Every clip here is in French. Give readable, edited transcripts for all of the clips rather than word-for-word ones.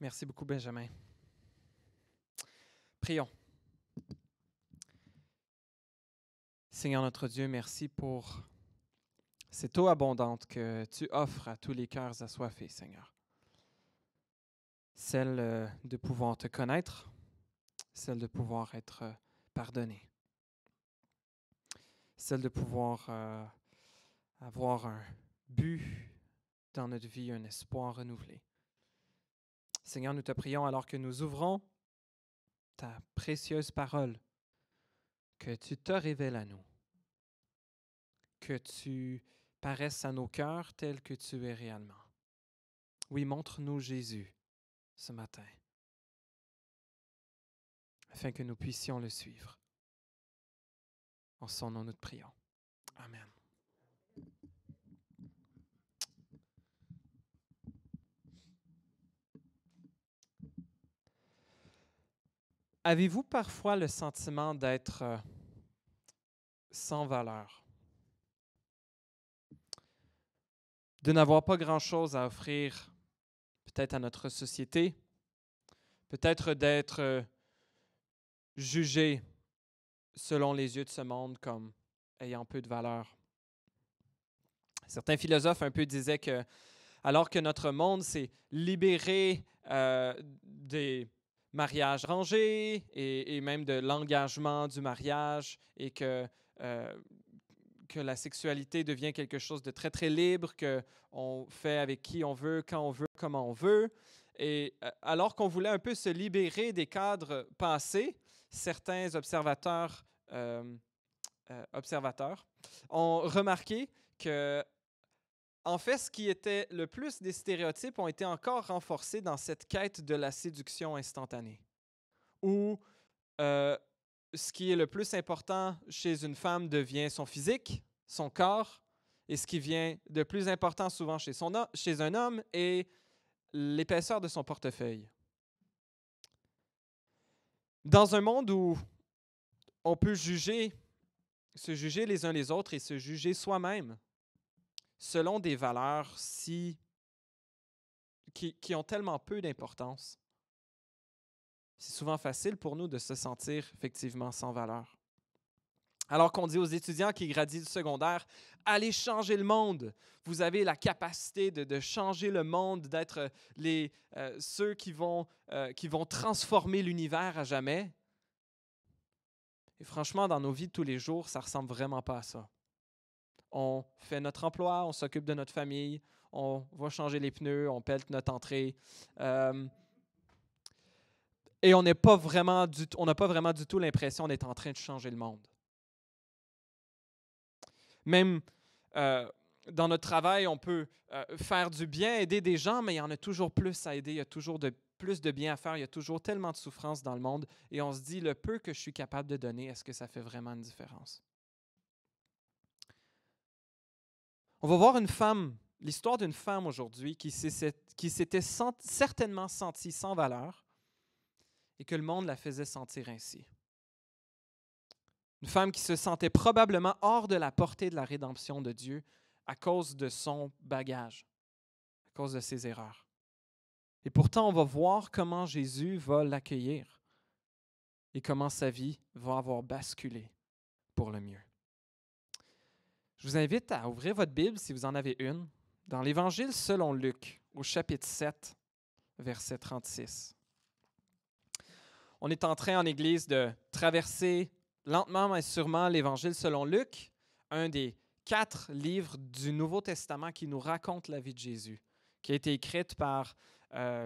Merci beaucoup, Benjamin. Prions. Seigneur notre Dieu, merci pour cette eau abondante que tu offres à tous les cœurs assoiffés, Seigneur. Celle de pouvoir te connaître, celle de pouvoir être pardonné, celle de pouvoir avoir un but dans notre vie, un espoir renouvelé. Seigneur, nous te prions alors que nous ouvrons ta précieuse parole, que tu te révèles à nous, que tu paraisses à nos cœurs tel que tu es réellement. Oui, montre-nous Jésus ce matin, afin que nous puissions le suivre. En son nom, nous te prions. Amen. Avez-vous parfois le sentiment d'être sans valeur? De n'avoir pas grand-chose à offrir, peut-être à notre société, peut-être d'être jugé selon les yeux de ce monde comme ayant peu de valeur. Certains philosophes un peu disaient que, alors que notre monde s'est libéré des mariages arrangés et même de l'engagement du mariage et que la sexualité devient quelque chose de très, très libre, qu'on fait avec qui on veut, quand on veut, comment on veut. Et alors qu'on voulait un peu se libérer des cadres passés, certains observateurs ont remarqué que, en fait, ce qui était le plus des stéréotypes ont été encore renforcés dans cette quête de la séduction instantanée, où ce qui est le plus important chez une femme devient son physique, son corps, et ce qui vient de plus important souvent chez un homme est l'épaisseur de son portefeuille. Dans un monde où on peut se juger les uns les autres et se juger soi-même selon des valeurs qui ont tellement peu d'importance, c'est souvent facile pour nous de se sentir effectivement sans valeur. Alors qu'on dit aux étudiants qui gradient du secondaire, allez changer le monde. Vous avez la capacité de changer le monde, d'être ceux qui vont transformer l'univers à jamais. Et franchement, dans nos vies de tous les jours, ça ne ressemble vraiment pas à ça. On fait notre emploi, on s'occupe de notre famille, on va changer les pneus, on pèle notre entrée. Et on n'a pas vraiment du tout l'impression d'être en train de changer le monde. Même dans notre travail, on peut faire du bien, aider des gens, mais il y en a toujours plus à aider, il y a toujours plus de bien à faire, il y a toujours tellement de souffrance dans le monde, et on se dit, le peu que je suis capable de donner, est-ce que ça fait vraiment une différence? On va voir l'histoire d'une femme aujourd'hui qui s'était certainement sentie sans valeur et que le monde la faisait sentir ainsi. Une femme qui se sentait probablement hors de la portée de la rédemption de Dieu à cause de son bagage, à cause de ses erreurs. Et pourtant, on va voir comment Jésus va l'accueillir et comment sa vie va avoir basculé pour le mieux. Je vous invite à ouvrir votre Bible, si vous en avez une, dans l'Évangile selon Luc, au chapitre 7, verset 36. On est en train en Église de traverser lentement mais sûrement l'Évangile selon Luc, un des 4 livres du Nouveau Testament qui nous raconte la vie de Jésus, qui a été écrite par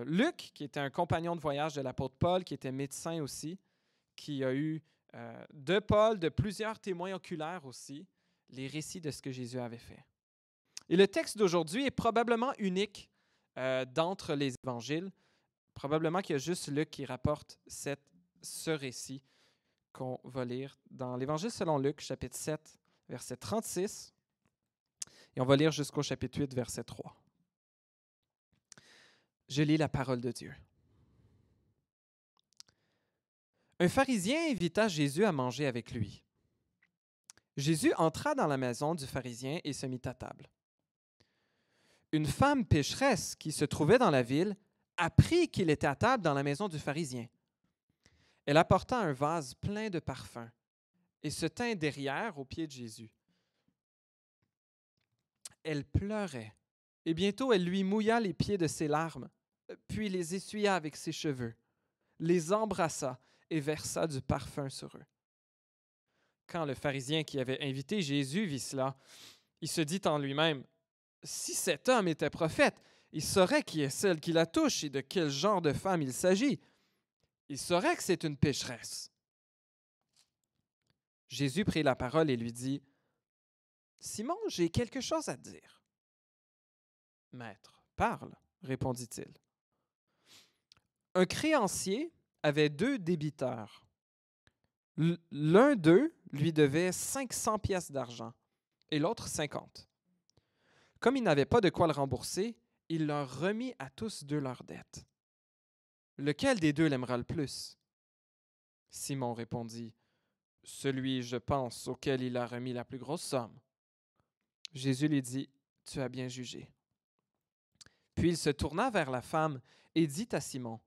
Luc, qui était un compagnon de voyage de l'apôtre Paul, qui était médecin aussi, qui a eu de Paul, de plusieurs témoins oculaires aussi, les récits de ce que Jésus avait fait. Et le texte d'aujourd'hui est probablement unique d'entre les évangiles. Probablement qu'il y a juste Luc qui rapporte ce récit qu'on va lire dans l'Évangile selon Luc, chapitre 7, verset 36, et on va lire jusqu'au chapitre 8, verset 3. Je lis la parole de Dieu. Un pharisien invita Jésus à manger avec lui. Jésus entra dans la maison du pharisien et se mit à table. Une femme pécheresse qui se trouvait dans la ville apprit qu'il était à table dans la maison du pharisien. Elle apporta un vase plein de parfums et se tint derrière aux pieds de Jésus. Elle pleurait, et bientôt elle lui mouilla les pieds de ses larmes, puis les essuya avec ses cheveux, les embrassa et versa du parfum sur eux. Quand le pharisien qui avait invité Jésus vit cela, il se dit en lui-même, « Si cet homme était prophète, il saurait qui est celle qui la touche et de quel genre de femme il s'agit. Il saurait que c'est une pécheresse. » Jésus prit la parole et lui dit, « Simon, j'ai quelque chose à te dire. »« Maître, parle, répondit-il. Un créancier avait 2 débiteurs. L'un d'eux lui devait 500 pièces d'argent et l'autre 50. Comme il n'avait pas de quoi le rembourser, il leur remit à tous 2 leurs dettes. Lequel des 2 l'aimera le plus? Simon répondit, celui, je pense, auquel il a remis la plus grosse somme. Jésus lui dit, tu as bien jugé. Puis il se tourna vers la femme et dit à Simon,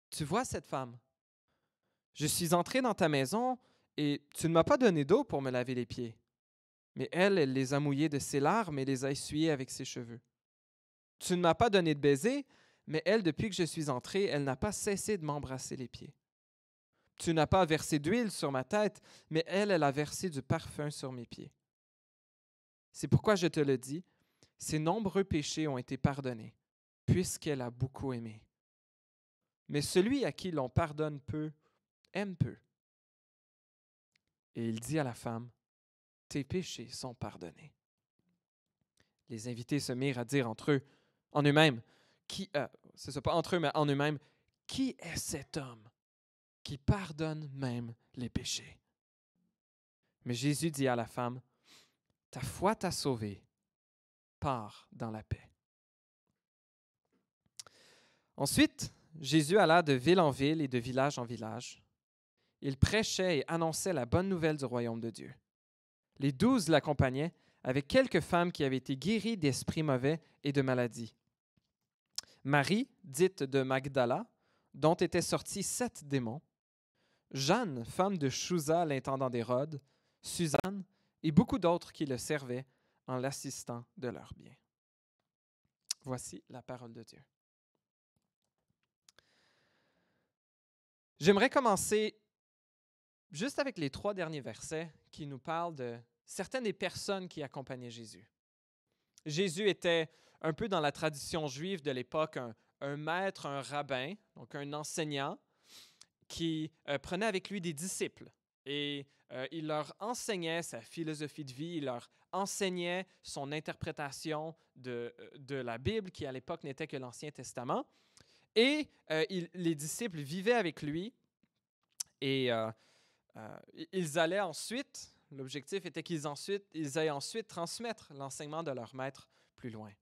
tu vois cette femme? Je suis entré dans ta maison et tu ne m'as pas donné d'eau pour me laver les pieds. Mais elle les a mouillés de ses larmes et les a essuyés avec ses cheveux. Tu ne m'as pas donné de baiser, mais elle, depuis que je suis entré, elle n'a pas cessé de m'embrasser les pieds. Tu n'as pas versé d'huile sur ma tête, mais elle a versé du parfum sur mes pieds. C'est pourquoi je te le dis, ses nombreux péchés ont été pardonnés, puisqu'elle a beaucoup aimé. Mais celui à qui l'on pardonne peu, aime peu. Et il dit à la femme, tes péchés sont pardonnés. Les invités se mirent à dire en eux-mêmes, c'est pas entre eux, mais en eux-mêmes, qui est cet homme qui pardonne même les péchés? Mais Jésus dit à la femme, ta foi t'a sauvée, pars dans la paix. Ensuite, Jésus alla de ville en ville et de village en village. Il prêchait et annonçait la bonne nouvelle du royaume de Dieu. Les 12 l'accompagnaient avec quelques femmes qui avaient été guéries d'esprits mauvais et de maladies. Marie, dite de Magdala, dont étaient sortis 7 démons, Jeanne, femme de Chouza, l'intendant d'Hérode, Suzanne et beaucoup d'autres qui le servaient en l'assistant de leurs biens. Voici la parole de Dieu. J'aimerais commencer juste avec les 3 derniers versets qui nous parlent de certaines des personnes qui accompagnaient Jésus. Jésus était un peu dans la tradition juive de l'époque un maître, un rabbin, donc un enseignant qui prenait avec lui des disciples et il leur enseignait sa philosophie de vie, il leur enseignait son interprétation de la Bible qui à l'époque n'était que l'Ancien Testament. Et les disciples vivaient avec lui et ils allaient ensuite, l'objectif était qu'ils aillent ensuite transmettre l'enseignement de leur maître plus loin.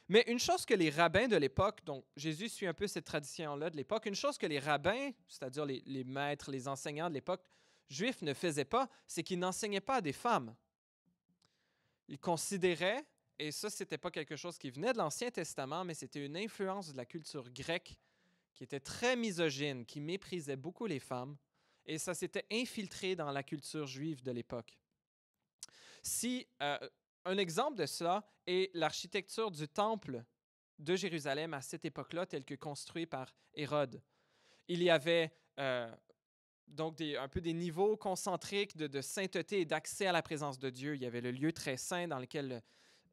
Mais une chose que les rabbins de l'époque, donc Jésus suit un peu cette tradition-là de l'époque, une chose que les rabbins, c'est-à-dire les maîtres, les enseignants de l'époque juifs ne faisaient pas, c'est qu'ils n'enseignaient pas à des femmes. Ils considéraient, et ça, ce n'était pas quelque chose qui venait de l'Ancien Testament, mais c'était une influence de la culture grecque qui était très misogyne, qui méprisait beaucoup les femmes, et ça s'était infiltré dans la culture juive de l'époque. Un exemple de cela est l'architecture du temple de Jérusalem à cette époque-là, tel que construit par Hérode. Il y avait donc un peu des niveaux concentriques de sainteté et d'accès à la présence de Dieu. Il y avait le lieu très saint dans lequel le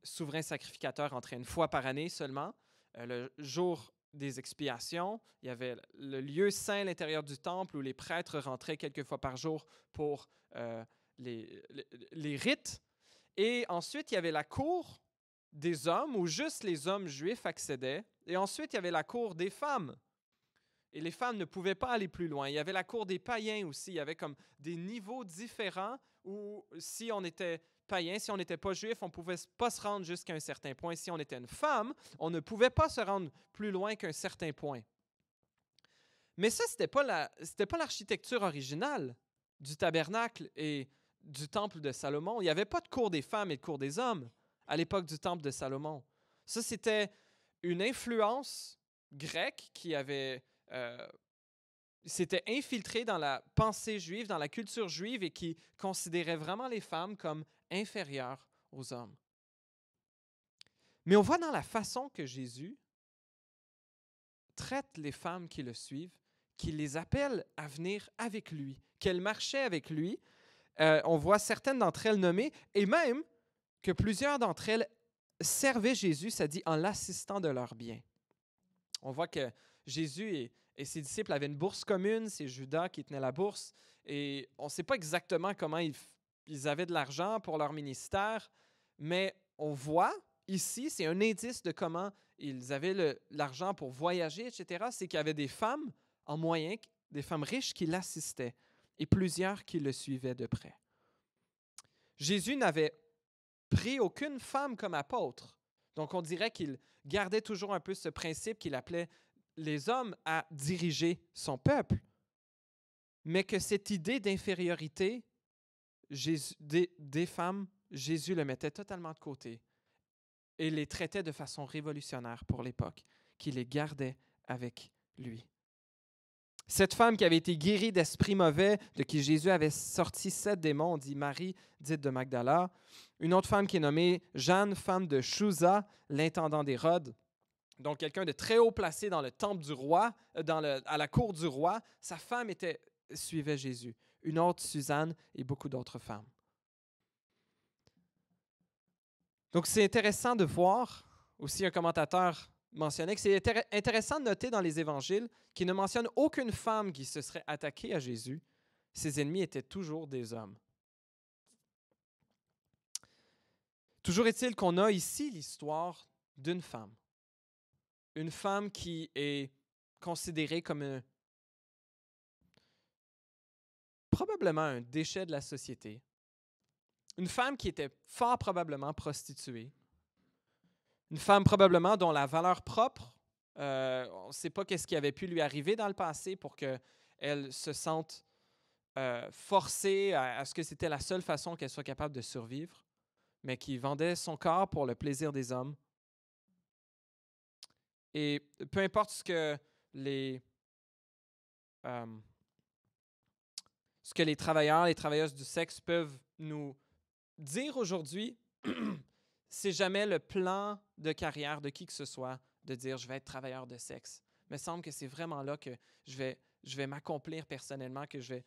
souverain sacrificateur entrait une fois par année seulement, le jour des expiations. Il y avait le lieu saint à l'intérieur du temple où les prêtres rentraient quelques fois par jour pour les rites. Et ensuite, il y avait la cour des hommes où juste les hommes juifs accédaient. Et ensuite, il y avait la cour des femmes. Et les femmes ne pouvaient pas aller plus loin. Il y avait la cour des païens aussi. Il y avait comme des niveaux différents où si on était païen, si on n'était pas juif, on ne pouvait pas se rendre jusqu'à un certain point. Si on était une femme, on ne pouvait pas se rendre plus loin qu'un certain point. Mais ça, ce n'était pas l'architecture originale du tabernacle et du temple de Salomon. Il n'y avait pas de cour des femmes et de cour des hommes à l'époque du temple de Salomon. Ça, c'était une influence grec qui avait s'était infiltré dans la pensée juive, dans la culture juive et qui considérait vraiment les femmes comme inférieures aux hommes. Mais on voit dans la façon que Jésus traite les femmes qui le suivent, qu'il les appelle à venir avec lui, qu'elles marchaient avec lui. On voit certaines d'entre elles nommées, et même que plusieurs d'entre elles servaient Jésus, ça dit, en l'assistant de leurs biens. On voit que Jésus et ses disciples avaient une bourse commune, c'est Judas qui tenait la bourse, et on ne sait pas exactement comment ils avaient de l'argent pour leur ministère, mais on voit ici, c'est un indice de comment ils avaient l'argent pour voyager, etc., c'est qu'il y avait des femmes en moyen, des femmes riches qui l'assistaient, et plusieurs qui le suivaient de près. Jésus n'avait pris aucune femme comme apôtre. Donc, on dirait qu'il gardait toujours un peu ce principe qu'il appelait les hommes à diriger son peuple, mais que cette idée d'infériorité des femmes, Jésus le mettait totalement de côté et les traitait de façon révolutionnaire pour l'époque, qui les gardait avec lui. Cette femme qui avait été guérie d'esprits mauvais, de qui Jésus avait sorti 7 démons, on dit Marie, dite de Magdala. Une autre femme qui est nommée Jeanne, femme de Chuza, l'intendant d'Hérode. Donc quelqu'un de très haut placé dans le temple du roi, à la cour du roi. Sa femme suivait Jésus. Une autre, Suzanne, et beaucoup d'autres femmes. Donc c'est intéressant de voir, aussi un commentateur mentionnait que c'est intéressant de noter dans les évangiles qu'il ne mentionne aucune femme qui se serait attaquée à Jésus. Ses ennemis étaient toujours des hommes. Toujours est-il qu'on a ici l'histoire d'une femme. Une femme qui est considérée comme probablement un déchet de la société. Une femme qui était fort probablement prostituée. Une femme probablement dont la valeur propre, on ne sait pas qu'est-ce qui avait pu lui arriver dans le passé pour qu'elle se sente forcée à ce que c'était la seule façon qu'elle soit capable de survivre, mais qui vendait son corps pour le plaisir des hommes. Et peu importe ce que les travailleurs, les travailleuses du sexe peuvent nous dire aujourd'hui, c'est jamais le plan de carrière de qui que ce soit de dire je vais être travailleur de sexe. Il me semble que c'est vraiment là que je vais m'accomplir personnellement, que je vais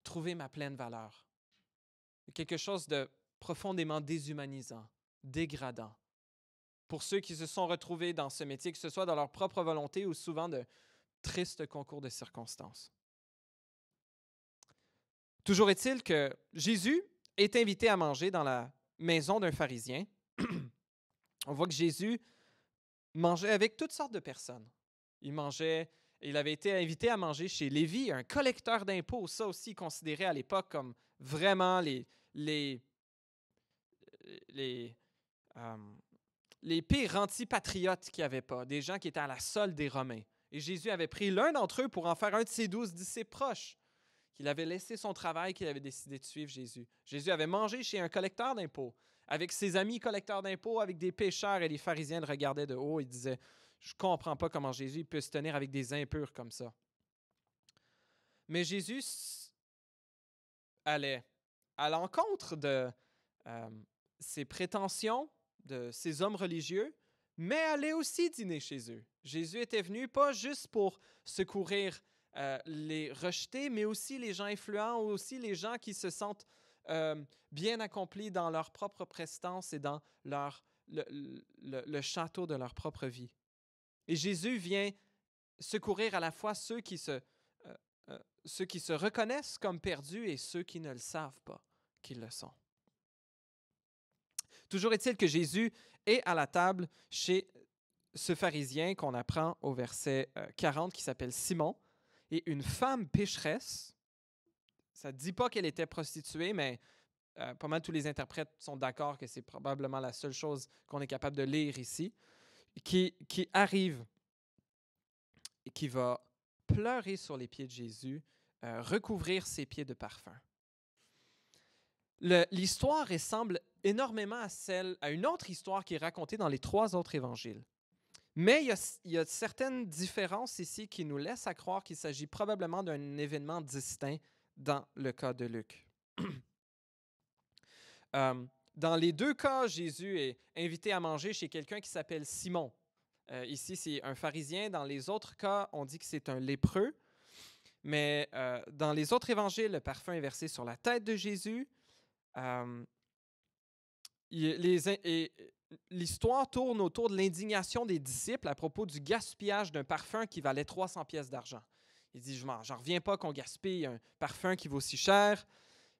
trouver ma pleine valeur. Quelque chose de profondément déshumanisant, dégradant. Pour ceux qui se sont retrouvés dans ce métier, que ce soit dans leur propre volonté ou souvent de tristes concours de circonstances. Toujours est-il que Jésus est invité à manger dans la maison d'un pharisien. On voit que Jésus mangeait avec toutes sortes de personnes. Il avait été invité à manger chez Lévi, un collecteur d'impôts, ça aussi considéré à l'époque comme vraiment les pires antipatriotes qu'il n'y avait pas, des gens qui étaient à la solde des Romains. Et Jésus avait pris l'un d'entre eux pour en faire un de ses 12 disciples proches, qu'il avait laissé son travail, qu'il avait décidé de suivre Jésus. Jésus avait mangé chez un collecteur d'impôts, avec ses amis collecteurs d'impôts, avec des pécheurs, et les pharisiens le regardaient de haut et disaient « Je ne comprends pas comment Jésus peut se tenir avec des impurs comme ça. » Mais Jésus allait à l'encontre de ses prétentions, de ces hommes religieux, mais allait aussi dîner chez eux. Jésus était venu pas juste pour secourir les rejetés, mais aussi les gens influents, ou aussi les gens qui se sentent bien accomplis dans leur propre prestance et dans le château de leur propre vie. Et Jésus vient secourir à la fois ceux qui se reconnaissent comme perdus et ceux qui ne le savent pas qu'ils le sont. Toujours est-il que Jésus est à la table chez ce pharisien qu'on apprend au verset 40 qui s'appelle Simon, et une femme pécheresse. Ça ne dit pas qu'elle était prostituée, mais pas mal tous les interprètes sont d'accord que c'est probablement la seule chose qu'on est capable de lire ici, qui arrive et qui va pleurer sur les pieds de Jésus, recouvrir ses pieds de parfum. L'histoire ressemble énormément à une autre histoire qui est racontée dans les 3 autres évangiles. Mais il y a certaines différences ici qui nous laissent à croire qu'il s'agit probablement d'un événement distinct dans le cas de Luc. Dans les deux cas, Jésus est invité à manger chez quelqu'un qui s'appelle Simon. Ici, c'est un pharisien. Dans les autres cas, on dit que c'est un lépreux. Mais dans les autres évangiles, le parfum est versé sur la tête de Jésus. L'histoire tourne autour de l'indignation des disciples à propos du gaspillage d'un parfum qui valait 300 pièces d'argent. Il dit, j'en reviens pas qu'on gaspille un parfum qui vaut si cher.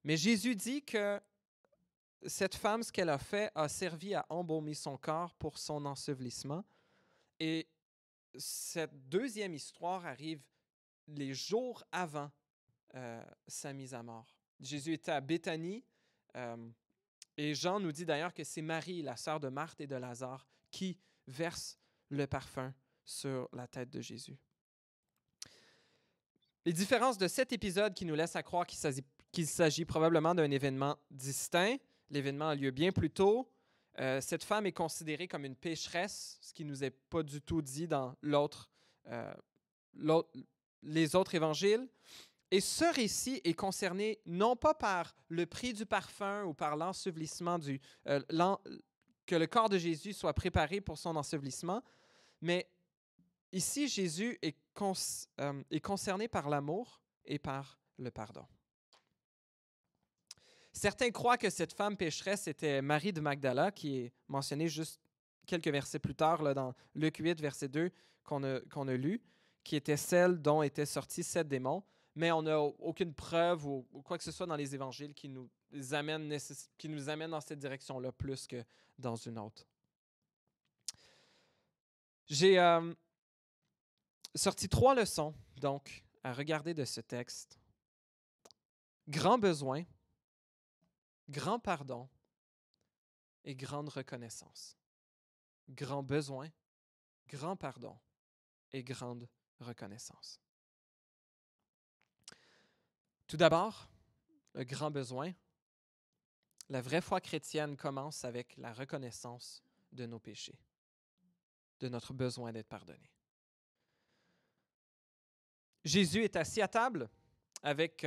Mais Jésus dit que cette femme, ce qu'elle a fait, a servi à embaumer son corps pour son ensevelissement. Et cette deuxième histoire arrive les jours avant sa mise à mort. Jésus était à Béthanie et Jean nous dit d'ailleurs que c'est Marie, la sœur de Marthe et de Lazare, qui verse le parfum sur la tête de Jésus. Les différences de cet épisode qui nous laissent à croire qu'il s'agit probablement d'un événement distinct. L'événement a lieu bien plus tôt. Cette femme est considérée comme une pécheresse, ce qui ne nous est pas du tout dit dans les autres évangiles. Et ce récit est concerné non pas par le prix du parfum ou par l'ensevelissement que le corps de Jésus soit préparé pour son ensevelissement, mais ici, Jésus est concerné par l'amour et par le pardon. Certains croient que cette femme pécheresse était Marie de Magdala, qui est mentionnée juste quelques versets plus tard là, dans Luc 8, verset 2, qu'on a lu, qui était celle dont étaient sortis 7 démons. Mais on n'a aucune preuve ou quoi que ce soit dans les évangiles qui nous amène dans cette direction-là plus que dans une autre. J'ai sorti 3 leçons, donc, à regarder de ce texte. Grand besoin, grand pardon et grande reconnaissance. Grand besoin, grand pardon et grande reconnaissance. Tout d'abord, le grand besoin. La vraie foi chrétienne commence avec la reconnaissance de nos péchés, de notre besoin d'être pardonné. Jésus est assis à table avec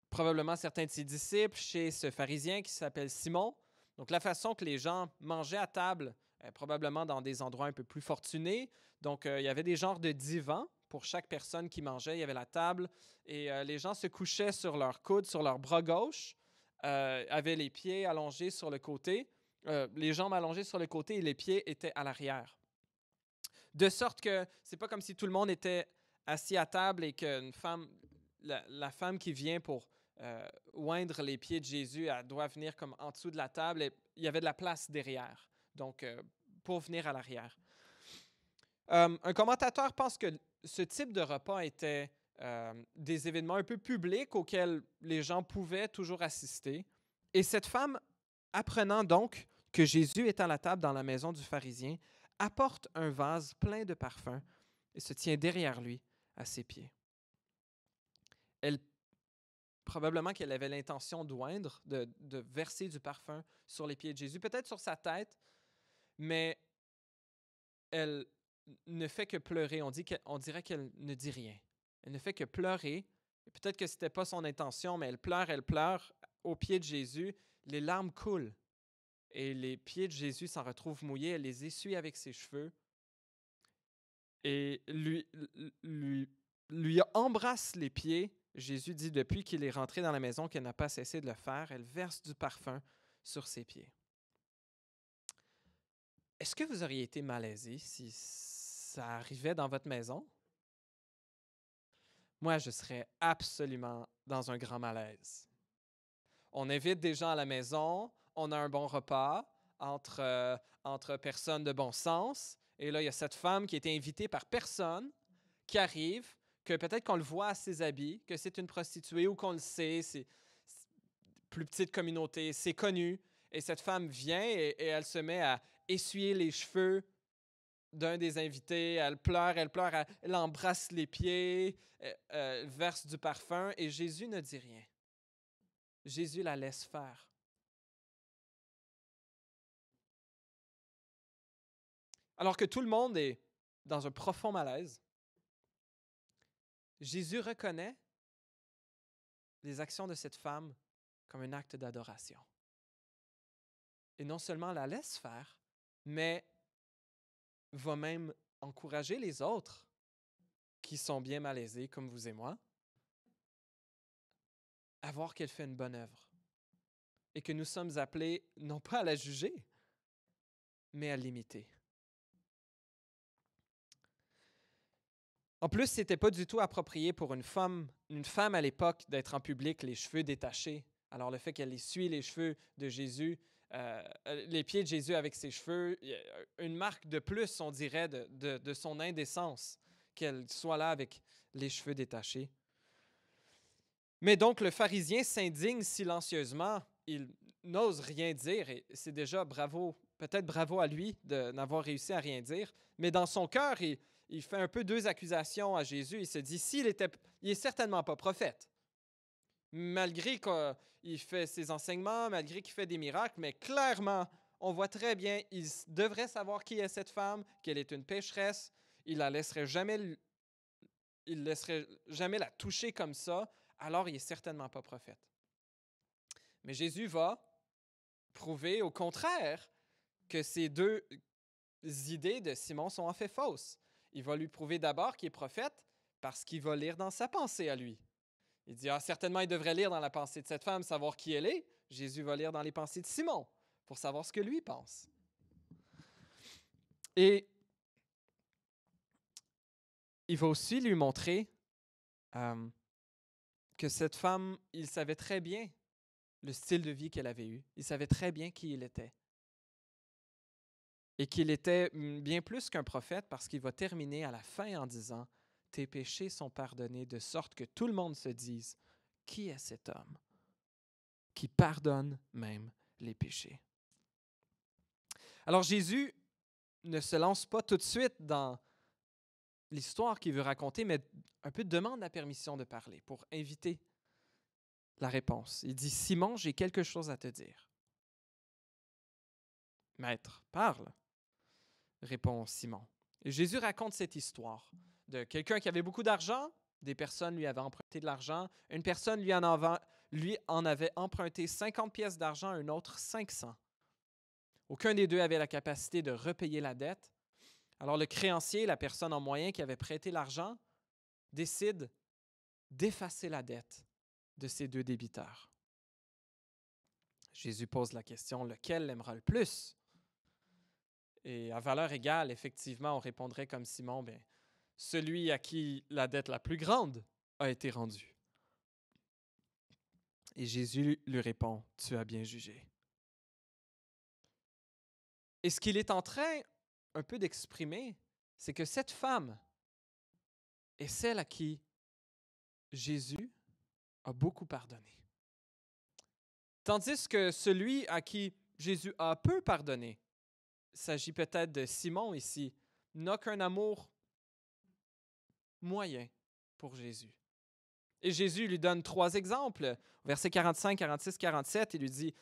probablement certains de ses disciples chez ce pharisien qui s'appelle Simon. Donc la façon que les gens mangeaient à table, probablement dans des endroits un peu plus fortunés. Donc il y avait des genres de divans pour chaque personne qui mangeait. Il y avait la table et les gens se couchaient sur leur coude, sur leur bras gauche, avaient les pieds allongés sur le côté, les jambes allongées sur le côté et les pieds étaient à l'arrière. De sorte que c'est pas comme si tout le monde était assis à table et que la femme qui vient pour oindre les pieds de Jésus, elle doit venir comme en dessous de la table et il y avait de la place derrière, donc pour venir à l'arrière. Un commentateur pense que ce type de repas était des événements un peu publics auxquels les gens pouvaient toujours assister. Et cette femme, apprenant donc que Jésus est à la table dans la maison du pharisien, apporte un vase plein de parfums et se tient derrière lui à ses pieds. Probablement qu'elle avait l'intention d'oindre, de verser du parfum sur les pieds de Jésus, peut-être sur sa tête, mais elle ne fait que pleurer. On dirait qu'elle ne dit rien. Elle ne fait que pleurer. Peut-être que ce n'était pas son intention, mais elle pleure aux pieds de Jésus. Les larmes coulent et les pieds de Jésus s'en retrouvent mouillés. Elle les essuie avec ses cheveux et lui embrasse les pieds. Jésus dit depuis qu'il est rentré dans la maison qu'elle n'a pas cessé de le faire. Elle verse du parfum sur ses pieds. Est-ce que vous auriez été malaisé si ça arrivait dans votre maison? Moi, je serais absolument dans un grand malaise. On invite des gens à la maison, on a un bon repas entre personnes de bon sens, et là, il y a cette femme qui a été invitée par personne, qui arrive, que peut-être qu'on le voit à ses habits, que c'est une prostituée ou qu'on le sait, c'est plus petite communauté, c'est connu, et cette femme vient et elle se met à essuyer les cheveux d'un des invités, elle pleure, elle embrasse les pieds, elle verse du parfum et Jésus ne dit rien. Jésus la laisse faire. Alors que tout le monde est dans un profond malaise, Jésus reconnaît les actions de cette femme comme un acte d'adoration. Et non seulement la laisse faire, mais va même encourager les autres qui sont bien malaisés, comme vous et moi, à voir qu'elle fait une bonne œuvre. Et que nous sommes appelés non pas à la juger, mais à l'imiter. En plus, ce n'était pas du tout approprié pour une femme à l'époque d'être en public les cheveux détachés. Alors le fait qu'elle essuie les cheveux de Jésus, les pieds de Jésus avec ses cheveux, une marque de plus, on dirait, de son indécence, qu'elle soit là avec les cheveux détachés. Mais donc le pharisien s'indigne silencieusement, il n'ose rien dire, et c'est déjà bravo, peut-être bravo à lui de n'avoir réussi à rien dire, mais dans son cœur, il fait un peu deux accusations à Jésus. Il se dit, il est certainement pas prophète, malgré qu'il fait ses enseignements, malgré qu'il fait des miracles, mais clairement, on voit très bien, il devrait savoir qui est cette femme, qu'elle est une pécheresse, il laisserait jamais la toucher comme ça, alors il n'est certainement pas prophète. Mais Jésus va prouver au contraire que ces deux idées de Simon sont en fait fausses. Il va lui prouver d'abord qu'il est prophète parce qu'il va lire dans sa pensée à lui. Il dit, certainement il devrait lire dans la pensée de cette femme, savoir qui elle est. Jésus va lire dans les pensées de Simon pour savoir ce que lui pense. Et il va aussi lui montrer que cette femme, il savait très bien le style de vie qu'elle avait eu. Il savait très bien qui il était. Et qu'il était bien plus qu'un prophète parce qu'il va terminer à la fin en disant « Tes péchés sont pardonnés » de sorte que tout le monde se dise « Qui est cet homme qui pardonne même les péchés? » Alors Jésus ne se lance pas tout de suite dans l'histoire qu'il veut raconter, mais un peu demande la permission de parler pour inviter la réponse. Il dit « Simon, j'ai quelque chose à te dire. » « Maître, parle. » répond Simon. Et Jésus raconte cette histoire de quelqu'un qui avait beaucoup d'argent, des personnes lui avaient emprunté de l'argent, une personne lui en avait emprunté 50 pièces d'argent, un autre 500. Aucun des deux avait la capacité de repayer la dette. Alors le créancier, la personne en moyen qui avait prêté l'argent, décide d'effacer la dette de ces deux débiteurs. Jésus pose la question, lequel l'aimera le plus? Et à valeur égale, effectivement, on répondrait comme Simon, bien, celui à qui la dette la plus grande a été rendue. Et Jésus lui répond, tu as bien jugé. Et ce qu'il est en train un peu d'exprimer, c'est que cette femme est celle à qui Jésus a beaucoup pardonné. Tandis que celui à qui Jésus a peu pardonné, il s'agit peut-être de Simon ici, n'a qu'un amour moyen pour Jésus. Et Jésus lui donne 3 exemples. Versets 45, 46, 47, il lui dit,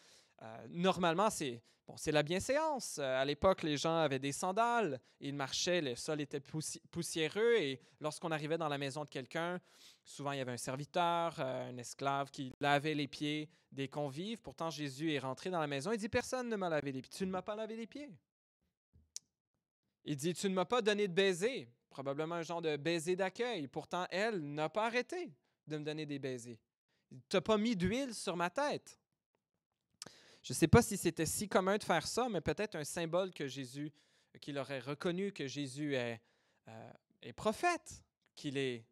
normalement, c'est la bienséance. À l'époque, les gens avaient des sandales, ils marchaient, le sol était poussiéreux, et lorsqu'on arrivait dans la maison de quelqu'un, souvent il y avait un serviteur, un esclave qui lavait les pieds des convives. Pourtant, Jésus est rentré dans la maison, il dit, personne ne m'a lavé les pieds. Tu ne m'as pas lavé les pieds. Il dit, tu ne m'as pas donné de baiser, probablement un genre de baiser d'accueil. Pourtant, elle n'a pas arrêté de me donner des baisers. Tu n'as pas mis d'huile sur ma tête. Je ne sais pas si c'était si commun de faire ça, mais peut-être un symbole qu'il aurait reconnu que Jésus est prophète, qu'il est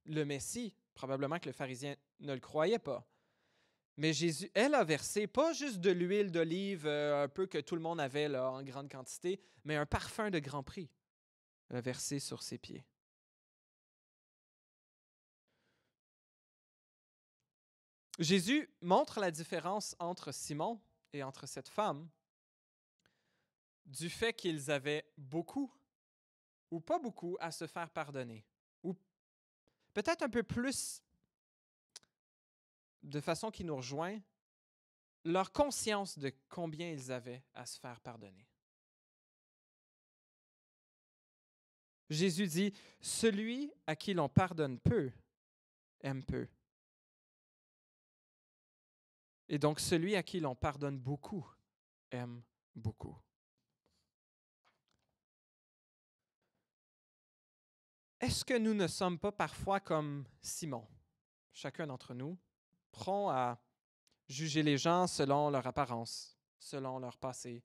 le Messie. Probablement que le pharisien ne le croyait pas. Mais Jésus, elle a versé pas juste de l'huile d'olive, un peu que tout le monde avait là, en grande quantité, mais un parfum de grand prix. Elle a versé sur ses pieds. Jésus montre la différence entre Simon et entre cette femme du fait qu'ils avaient beaucoup ou pas beaucoup à se faire pardonner. Ou peut-être un peu plus, de façon qui nous rejoint, leur conscience de combien ils avaient à se faire pardonner. Jésus dit, « Celui à qui l'on pardonne peu, aime peu. Et donc, celui à qui l'on pardonne beaucoup, aime beaucoup. » Est-ce que nous ne sommes pas parfois comme Simon, chacun d'entre nous, prompt à juger les gens selon leur apparence, selon leur passé?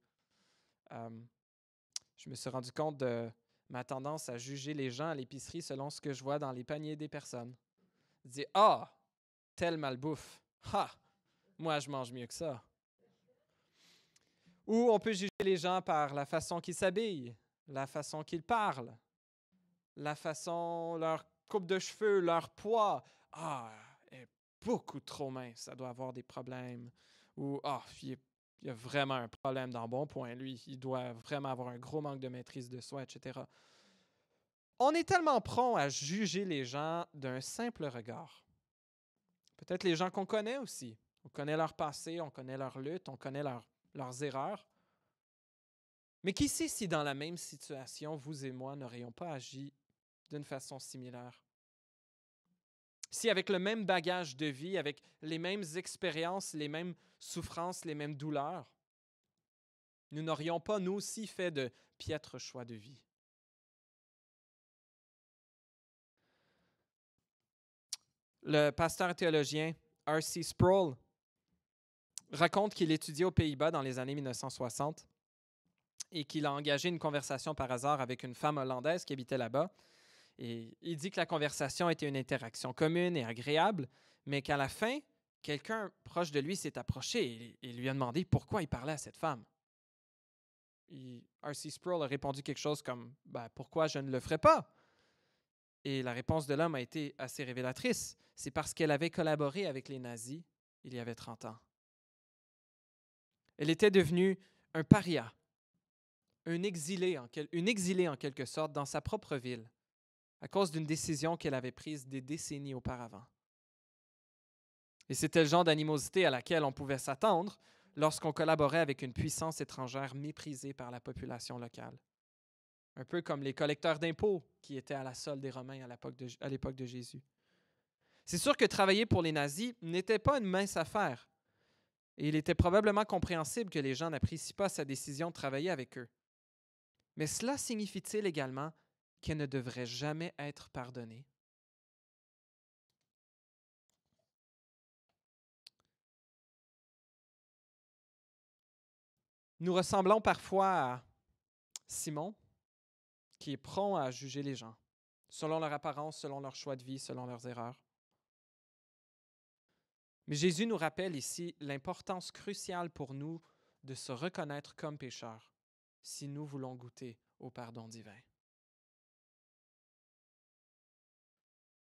Je me suis rendu compte de ma tendance à juger les gens à l'épicerie selon ce que je vois dans les paniers des personnes. Je dis, « Ah, telle malbouffe. Ha! Moi, je mange mieux que ça. » Ou on peut juger les gens par la façon qu'ils s'habillent, la façon qu'ils parlent, la façon, leur coupe de cheveux, leur poids. Ah, elle est beaucoup trop mince, ça doit avoir des problèmes. Ou, ah, il y a vraiment un problème dans Bon Point. Lui, il doit vraiment avoir un gros manque de maîtrise de soi, etc. On est tellement prompt à juger les gens d'un simple regard. Peut-être les gens qu'on connaît aussi. On connaît leur passé, on connaît leur lutte, on connaît leurs erreurs. Mais qui sait si dans la même situation, vous et moi n'aurions pas agi d'une façon similaire? Si avec le même bagage de vie, avec les mêmes expériences, les mêmes souffrances, les mêmes douleurs, nous n'aurions pas, nous aussi, fait de piètres choix de vie. Le pasteur théologien R.C. Sproul raconte qu'il étudiait aux Pays-Bas dans les années 1960 et qu'il a engagé une conversation par hasard avec une femme hollandaise qui habitait là-bas. Et il dit que la conversation était une interaction commune et agréable, mais qu'à la fin, quelqu'un proche de lui s'est approché et lui a demandé pourquoi il parlait à cette femme. R.C. Sproul a répondu quelque chose comme « Pourquoi je ne le ferais pas? » Et la réponse de l'homme a été assez révélatrice. C'est parce qu'elle avait collaboré avec les nazis il y avait 30 ans. Elle était devenue un paria, une exilée en quelque sorte dans sa propre ville, à cause d'une décision qu'elle avait prise des décennies auparavant. Et c'était le genre d'animosité à laquelle on pouvait s'attendre lorsqu'on collaborait avec une puissance étrangère méprisée par la population locale. Un peu comme les collecteurs d'impôts qui étaient à la solde des Romains à l'époque de Jésus. C'est sûr que travailler pour les nazis n'était pas une mince affaire. Et il était probablement compréhensible que les gens n'apprécient pas sa décision de travailler avec eux. Mais cela signifie-t-il également qu'elle ne devrait jamais être pardonnée? Nous ressemblons parfois à Simon, qui est prompt à juger les gens, selon leur apparence, selon leur choix de vie, selon leurs erreurs. Mais Jésus nous rappelle ici l'importance cruciale pour nous de se reconnaître comme pécheurs si nous voulons goûter au pardon divin.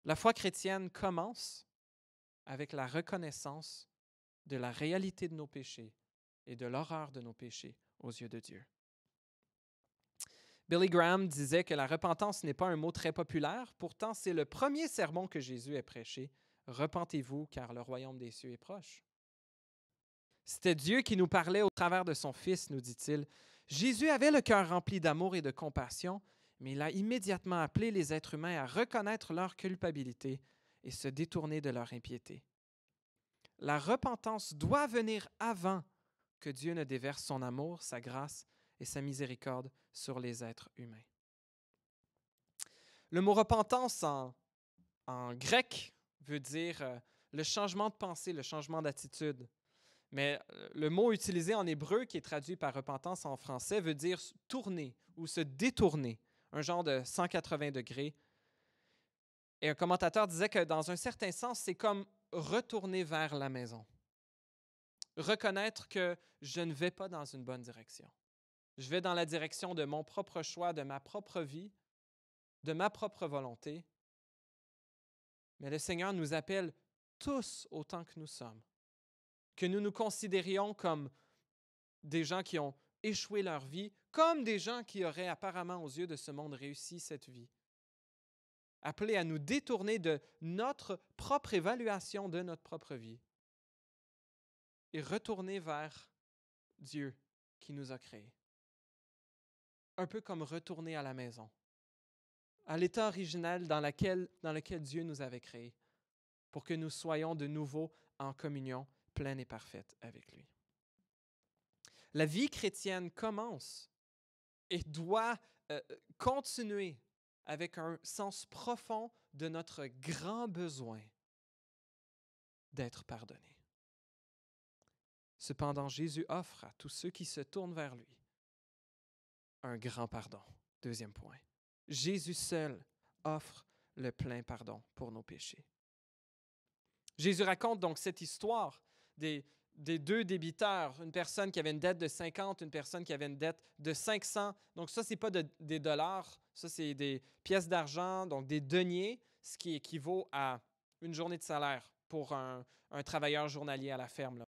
La foi chrétienne commence avec la reconnaissance de la réalité de nos péchés et de l'horreur de nos péchés aux yeux de Dieu. Billy Graham disait que la repentance n'est pas un mot très populaire, pourtant c'est le premier sermon que Jésus ait prêché. Repentez-vous, car le royaume des cieux est proche. C'était Dieu qui nous parlait au travers de son Fils, nous dit-il. Jésus avait le cœur rempli d'amour et de compassion, mais il a immédiatement appelé les êtres humains à reconnaître leur culpabilité et se détourner de leur impiété. La repentance doit venir avant que Dieu ne déverse son amour, sa grâce et sa miséricorde sur les êtres humains. Le mot repentance en grec veut dire le changement de pensée, le changement d'attitude. Mais le mot utilisé en hébreu, qui est traduit par repentance en français, veut dire tourner ou se détourner, un genre de 180 degrés. Et un commentateur disait que dans un certain sens, c'est comme retourner vers la maison. Reconnaître que je ne vais pas dans une bonne direction. Je vais dans la direction de mon propre choix, de ma propre vie, de ma propre volonté. Mais le Seigneur nous appelle tous autant que nous sommes, que nous nous considérions comme des gens qui ont échoué leur vie, comme des gens qui auraient apparemment aux yeux de ce monde réussi cette vie. Appelés à nous détourner de notre propre évaluation de notre propre vie et retourner vers Dieu qui nous a créés. Un peu comme retourner à la maison. à l'état original dans lequel Dieu nous avait créés, pour que nous soyons de nouveau en communion pleine et parfaite avec lui. La vie chrétienne commence et doit continuer avec un sens profond de notre grand besoin d'être pardonné. Cependant, Jésus offre à tous ceux qui se tournent vers lui un grand pardon. Deuxième point. Jésus seul offre le plein pardon pour nos péchés. Jésus raconte donc cette histoire des deux débiteurs, une personne qui avait une dette de 50, une personne qui avait une dette de 500. Donc ça, ce n'est pas des dollars, ça c'est des pièces d'argent, donc des deniers, ce qui équivaut à une journée de salaire pour un travailleur journalier à la ferme, là.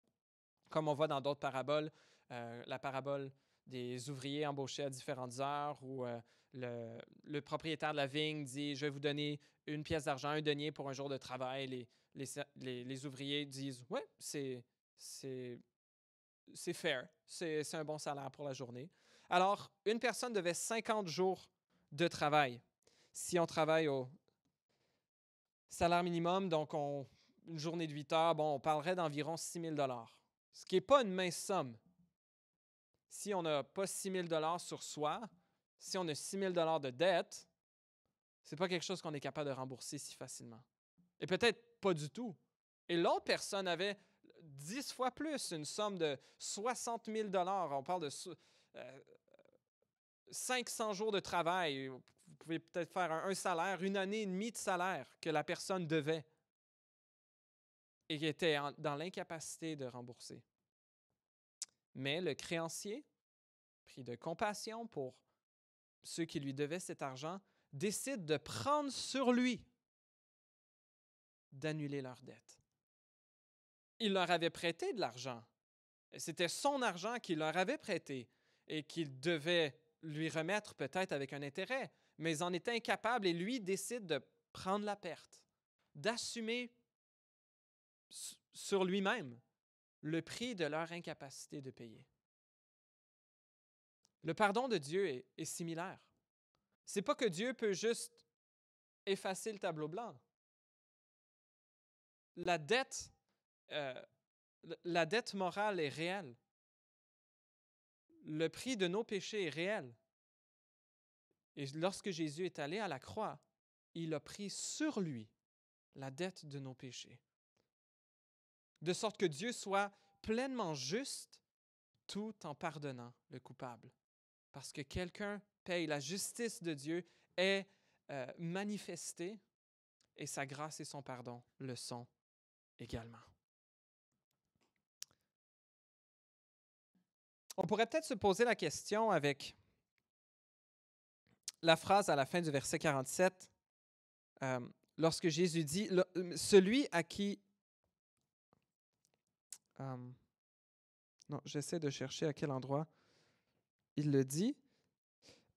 Comme on voit dans d'autres paraboles, la parabole des ouvriers embauchés à différentes heures où le propriétaire de la vigne dit « Je vais vous donner une pièce d'argent, un denier pour un jour de travail. » Les ouvriers disent « Oui, c'est fair, c'est un bon salaire pour la journée. » Alors, une personne devait 50 jours de travail. Si on travaille au salaire minimum, donc une journée de 8 heures, on parlerait d'environ 6 000 $, ce qui n'est pas une mince somme. Si on n'a pas 6 000 $ sur soi, si on a 6 000 $ de dette, ce n'est pas quelque chose qu'on est capable de rembourser si facilement. Et peut-être pas du tout. Et l'autre personne avait 10 fois plus, une somme de 60 000 $. On parle de 500 jours de travail. Vous pouvez peut-être faire un salaire, une année et demie de salaire que la personne devait et qui était dans l'incapacité de rembourser. Mais le créancier, pris de compassion pour ceux qui lui devaient cet argent, décide de prendre sur lui d'annuler leur dette. Il leur avait prêté de l'argent. C'était son argent qu'il leur avait prêté et qu'il devait lui remettre peut-être avec un intérêt, mais ils en étaient incapables et lui décide de prendre la perte, d'assumer sur lui-même le prix de leur incapacité de payer. Le pardon de Dieu est similaire. C'est pas que Dieu peut juste effacer le tableau blanc. La dette morale est réelle. Le prix de nos péchés est réel. Et lorsque Jésus est allé à la croix, il a pris sur lui la dette de nos péchés. De sorte que Dieu soit pleinement juste tout en pardonnant le coupable. Parce que quelqu'un paye, la justice de Dieu est manifestée et sa grâce et son pardon le sont également. On pourrait peut-être se poser la question avec la phrase à la fin du verset 47, lorsque Jésus dit « Celui à qui... » non, j'essaie de chercher à quel endroit il le dit.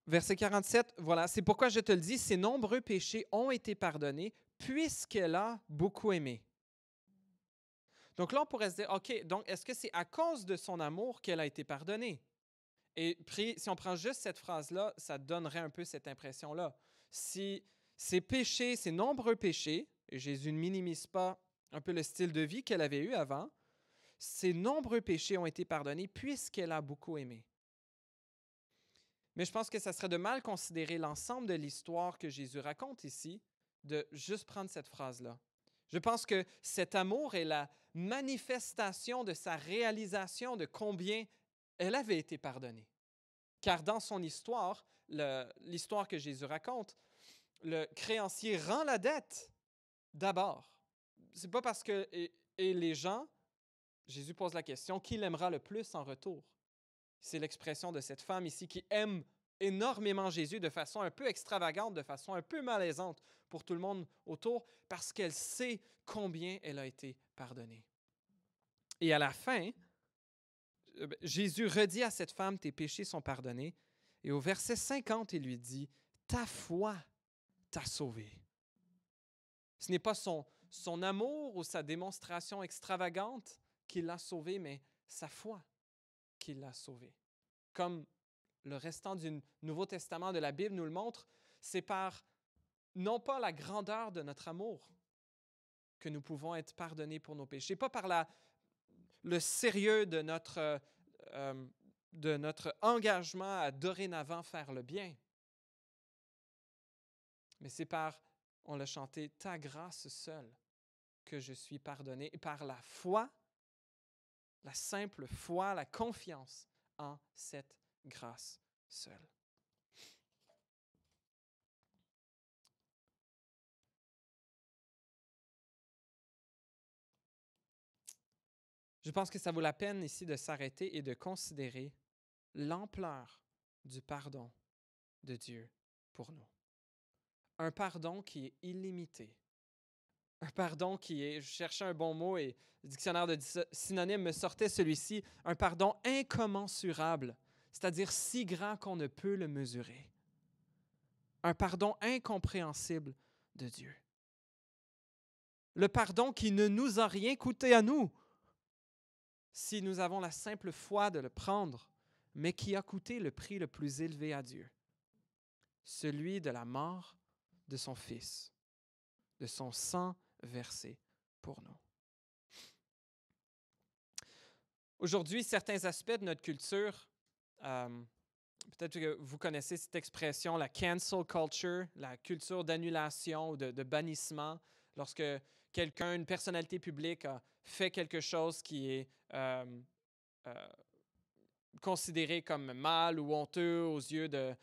Verset 47, voilà, c'est pourquoi je te le dis, ses nombreux péchés ont été pardonnés puisqu'elle a beaucoup aimé. Donc là, on pourrait se dire, OK, donc est-ce que c'est à cause de son amour qu'elle a été pardonnée? Et puis, si on prend juste cette phrase-là, ça donnerait un peu cette impression-là. Si ses péchés, ses nombreux péchés, et Jésus ne minimise pas un peu le style de vie qu'elle avait eu avant, ses nombreux péchés ont été pardonnés puisqu'elle a beaucoup aimé. Mais je pense que ça serait de mal considérer l'ensemble de l'histoire que Jésus raconte ici, de juste prendre cette phrase-là. Je pense que cet amour est la manifestation de sa réalisation de combien elle avait été pardonnée. Car dans son histoire, l'histoire que Jésus raconte, le créancier rend la dette d'abord. C'est pas parce que... Et les gens, Jésus pose la question, qui l'aimera le plus en retour? C'est l'expression de cette femme ici qui aime énormément Jésus de façon un peu extravagante, de façon un peu malaisante pour tout le monde autour, parce qu'elle sait combien elle a été pardonnée. Et à la fin, Jésus redit à cette femme, « Tes péchés sont pardonnés. » Et au verset 50, il lui dit, « Ta foi t'a sauvée. » Ce n'est pas son amour ou sa démonstration extravagante qui l'a sauvée, mais sa foi qui l'a sauvée. Comme le restant du Nouveau Testament de la Bible nous le montre, c'est par non pas la grandeur de notre amour que nous pouvons être pardonnés pour nos péchés, pas par le sérieux de notre engagement à dorénavant faire le bien, mais c'est par, on l'a chanté, ta grâce seule que je suis pardonné, et par la foi, la simple foi, la confiance en cette grâce seule. Je pense que ça vaut la peine ici de s'arrêter et de considérer l'ampleur du pardon de Dieu pour nous. Un pardon qui est illimité. Un pardon qui est, je cherchais un bon mot et le dictionnaire de synonymes me sortait celui-ci, un pardon incommensurable, c'est-à-dire si grand qu'on ne peut le mesurer. Un pardon incompréhensible de Dieu. Le pardon qui ne nous a rien coûté à nous, si nous avons la simple foi de le prendre, mais qui a coûté le prix le plus élevé à Dieu, celui de la mort de son Fils, de son sang versé pour nous. Aujourd'hui, certains aspects de notre culture, peut-être que vous connaissez cette expression, la cancel culture, la culture d'annulation ou de bannissement, lorsque quelqu'un, une personnalité publique, a fait quelque chose qui est considéré comme mal ou honteux aux yeux de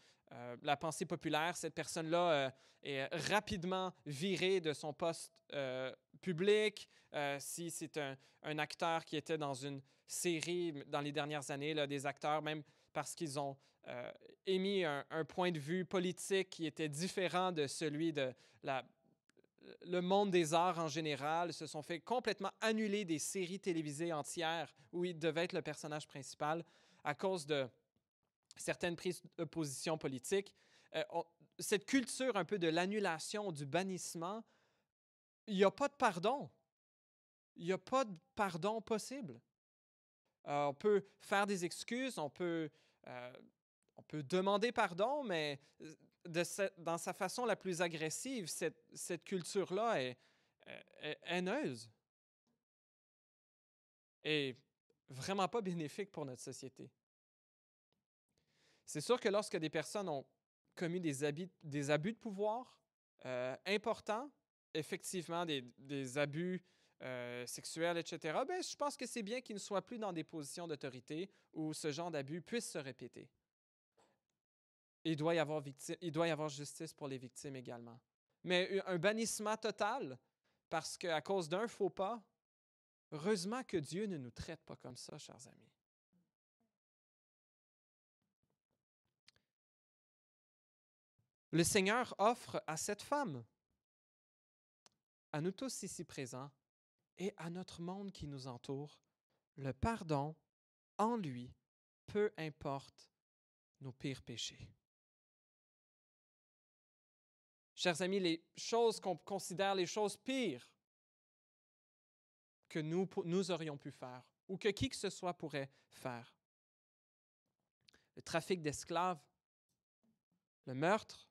la pensée populaire, cette personne-là est rapidement virée de son poste public. Si c'est un acteur qui était dans une série dans les dernières années, là, des acteurs, même parce qu'ils ont émis un point de vue politique qui était différent de celui de le monde des arts en général, se sont fait complètement annuler des séries télévisées entières où il devait être le personnage principal à cause de certaines prises de position politiques. Cette culture un peu de l'annulation, du bannissement, il n'y a pas de pardon. Il n'y a pas de pardon possible. On peut faire des excuses, on peut demander pardon, mais dans sa façon la plus agressive, cette culture-là est haineuse et vraiment pas bénéfique pour notre société. C'est sûr que lorsque des personnes ont commis des abus de pouvoir importants, effectivement des abus sexuels, etc., ben, je pense que c'est bien qu'ils ne soient plus dans des positions d'autorité où ce genre d'abus puisse se répéter. Il doit y avoir justice pour les victimes également. Mais un bannissement total, parce qu'à cause d'un faux pas, heureusement que Dieu ne nous traite pas comme ça, chers amis. Le Seigneur offre à cette femme, à nous tous ici présents et à notre monde qui nous entoure, le pardon en lui, peu importe nos pires péchés. Chers amis, les choses qu'on considère les choses pires que nous aurions pu faire ou que qui que ce soit pourrait faire. Le trafic d'esclaves, le meurtre,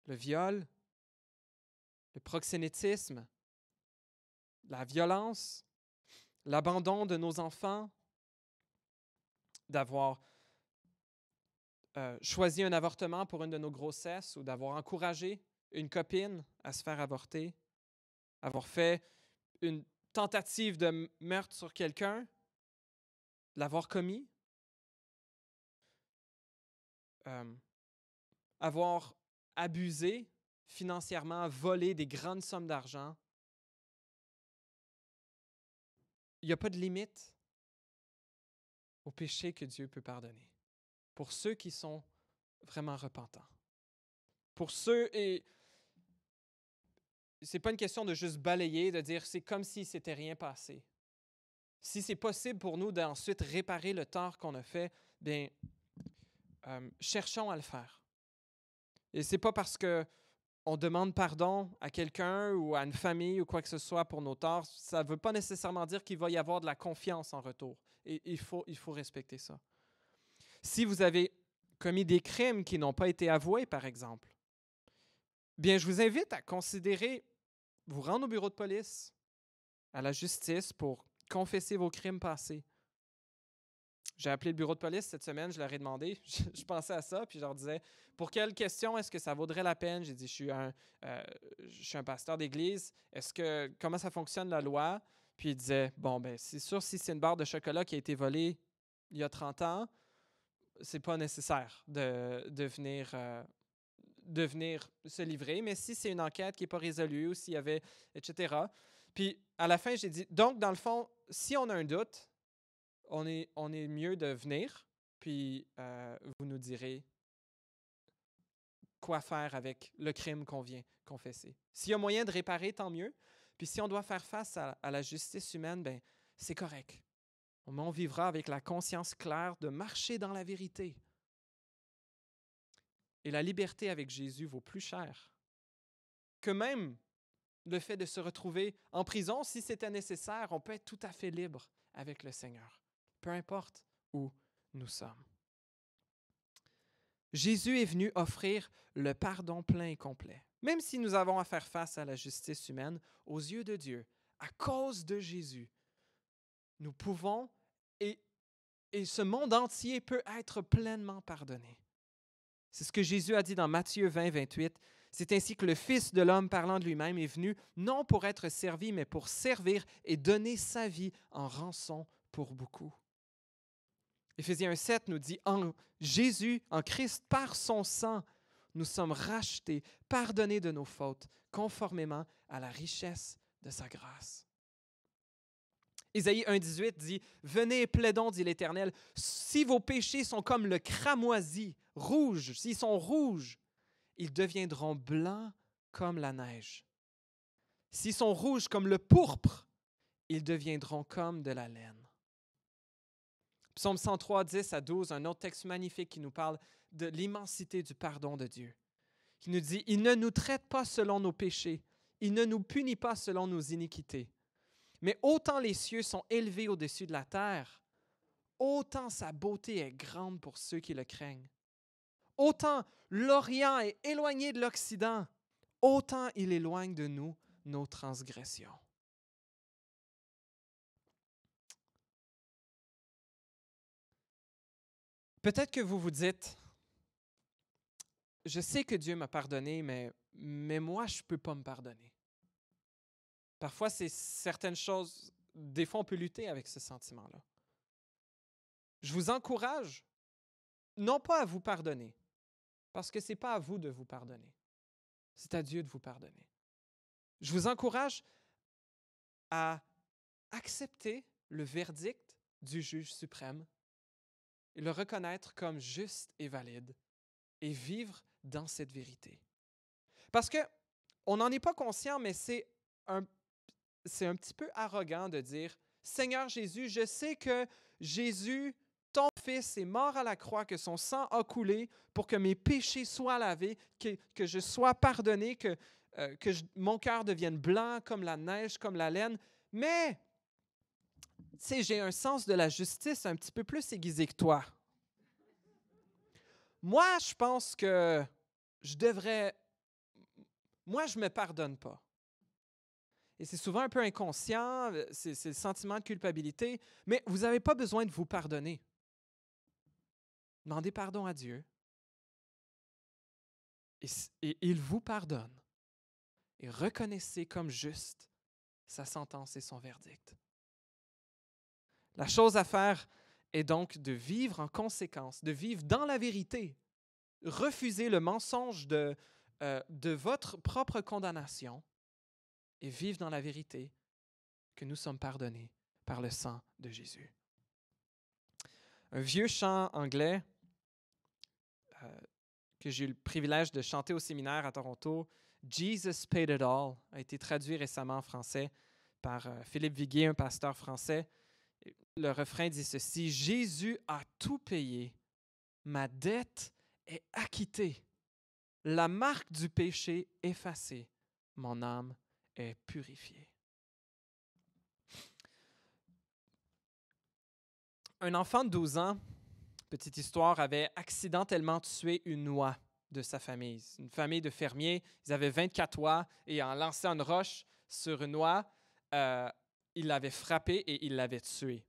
le viol, le proxénétisme, la violence, l'abandon de nos enfants, d'avoir choisi un avortement pour une de nos grossesses ou d'avoir encouragé une copine à se faire avorter, avoir fait une tentative de meurtre sur quelqu'un, l'avoir commis, avoir abusé financièrement, volé des grandes sommes d'argent. Il n'y a pas de limite au péché que Dieu peut pardonner. Pour ceux qui sont vraiment repentants. Pour ceux, et c'est pas une question de juste balayer, de dire c'est comme si c'était rien passé. Si c'est possible pour nous d'ensuite réparer le tort qu'on a fait, bien, cherchons à le faire. Et c'est pas parce que on demande pardon à quelqu'un ou à une famille ou quoi que ce soit pour nos torts, ça ne veut pas nécessairement dire qu'il va y avoir de la confiance en retour. Et il faut respecter ça. Si vous avez commis des crimes qui n'ont pas été avoués, par exemple, bien, je vous invite à considérer vous rendre au bureau de police, à la justice pour confesser vos crimes passés. J'ai appelé le bureau de police cette semaine, je leur ai demandé, je pensais à ça, puis je leur disais, pour quelle question est-ce que ça vaudrait la peine? J'ai dit, je suis un pasteur d'église, comment ça fonctionne la loi? Puis il disait, bon, ben c'est sûr, si c'est une barre de chocolat qui a été volée il y a 30 ans, c'est pas nécessaire de venir se livrer, mais si c'est une enquête qui n'est pas résolue ou s'il y avait, etc. Puis à la fin, j'ai dit, donc dans le fond, si on a un doute, on est mieux de venir, puis vous nous direz quoi faire avec le crime qu'on vient confesser. S'il y a moyen de réparer, tant mieux. Puis si on doit faire face à la justice humaine, ben c'est correct. On vivra avec la conscience claire de marcher dans la vérité. Et la liberté avec Jésus vaut plus cher que même le fait de se retrouver en prison. Si c'était nécessaire, on peut être tout à fait libre avec le Seigneur, peu importe où nous sommes. Jésus est venu offrir le pardon plein et complet. Même si nous avons à faire face à la justice humaine, aux yeux de Dieu, à cause de Jésus, nous pouvons, et ce monde entier peut être pleinement pardonné. C'est ce que Jésus a dit dans Matthieu 20, 28. C'est ainsi que le Fils de l'homme, parlant de lui-même, est venu non pour être servi, mais pour servir et donner sa vie en rançon pour beaucoup. Éphésiens 1,7 nous dit, en Jésus, en Christ, par son sang, nous sommes rachetés, pardonnés de nos fautes, conformément à la richesse de sa grâce. Ésaïe 1,18 dit, « Venez et plaidons, dit l'Éternel, si vos péchés sont comme le cramoisi, rouge, s'ils sont rouges, ils deviendront blancs comme la neige. S'ils sont rouges comme le pourpre, ils deviendront comme de la laine. » Psaume 103, 10 à 12, un autre texte magnifique qui nous parle de l'immensité du pardon de Dieu, qui nous dit, « Il ne nous traite pas selon nos péchés, il ne nous punit pas selon nos iniquités. Mais autant les cieux sont élevés au-dessus de la terre, autant sa beauté est grande pour ceux qui le craignent. Autant l'Orient est éloigné de l'Occident, autant il éloigne de nous nos transgressions. » Peut-être que vous vous dites, je sais que Dieu m'a pardonné, mais moi, je ne peux pas me pardonner. Parfois, c'est certaines choses, des fois, on peut lutter avec ce sentiment-là. Je vous encourage, non pas à vous pardonner, parce que ce n'est pas à vous de vous pardonner, c'est à Dieu de vous pardonner. Je vous encourage à accepter le verdict du juge suprême et le reconnaître comme juste et valide et vivre dans cette vérité. Parce qu'on n'en est pas conscient, mais c'est un petit peu arrogant de dire « Seigneur Jésus, je sais que Jésus, ton Fils, est mort à la croix, que son sang a coulé pour que mes péchés soient lavés, que je sois pardonné, que mon cœur devienne blanc comme la neige, comme la laine. Mais, tu sais, j'ai un sens de la justice un petit peu plus aiguisé que toi. Moi, je pense que je devrais... Moi, je ne me pardonne pas. » Et c'est souvent un peu inconscient, c'est le sentiment de culpabilité, mais vous n'avez pas besoin de vous pardonner. Demandez pardon à Dieu et il vous pardonne. Et reconnaissez comme juste sa sentence et son verdict. La chose à faire est donc de vivre en conséquence, de vivre dans la vérité. Refuser le mensonge de votre propre condamnation et vivre dans la vérité que nous sommes pardonnés par le sang de Jésus. Un vieux chant anglais que j'ai eu le privilège de chanter au séminaire à Toronto, « Jesus paid it all », a été traduit récemment en français par Philippe Viguier, un pasteur français. Le refrain dit ceci, « Jésus a tout payé, ma dette est acquittée, la marque du péché effacée, mon âme est purifiée. » Un enfant de 12 ans, petite histoire, avait accidentellement tué une oie de sa famille. C'est une famille de fermiers. Ils avaient 24 oies et en lançant une roche sur une oie, il l'avait frappé et il l'avait tué.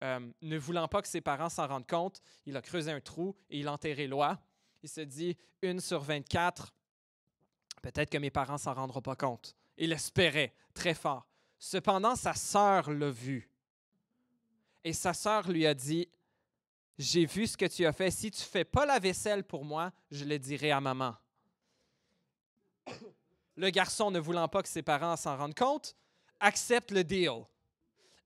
Ne voulant pas que ses parents s'en rendent compte, il a creusé un trou et il a enterré l'oie. Il se dit, 1 sur 24, peut-être que mes parents s'en rendront pas compte. Il espérait très fort. Cependant, sa sœur l'a vu. Et sa sœur lui a dit, j'ai vu ce que tu as fait. Si tu ne fais pas la vaisselle pour moi, je le dirai à maman. Le garçon, ne voulant pas que ses parents s'en rendent compte, accepte le deal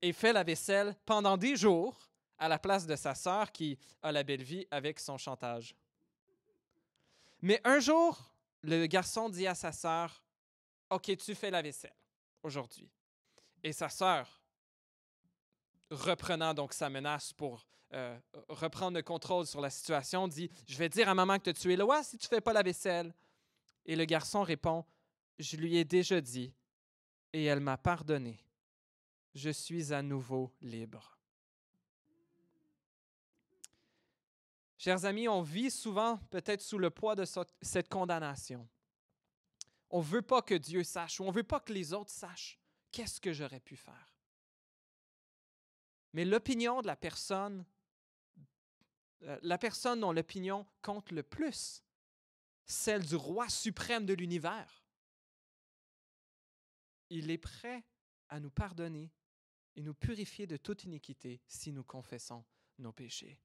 et fait la vaisselle pendant des jours à la place de sa sœur qui a la belle vie avec son chantage. Mais un jour, le garçon dit à sa sœur, « OK, tu fais la vaisselle aujourd'hui. » Et sa sœur, reprenant donc sa menace pour reprendre le contrôle sur la situation, dit, « Je vais dire à maman que tu as tué l'oie si tu ne fais pas la vaisselle. » Et le garçon répond, « Je lui ai déjà dit et elle m'a pardonné. Je suis à nouveau libre. » Chers amis, on vit souvent peut-être sous le poids de cette condamnation. On ne veut pas que Dieu sache ou on ne veut pas que les autres sachent qu'est-ce que j'aurais pu faire. Mais l'opinion de la personne dont l'opinion compte le plus, celle du roi suprême de l'univers, il est prêt à nous pardonner et nous purifier de toute iniquité si nous confessons nos péchés.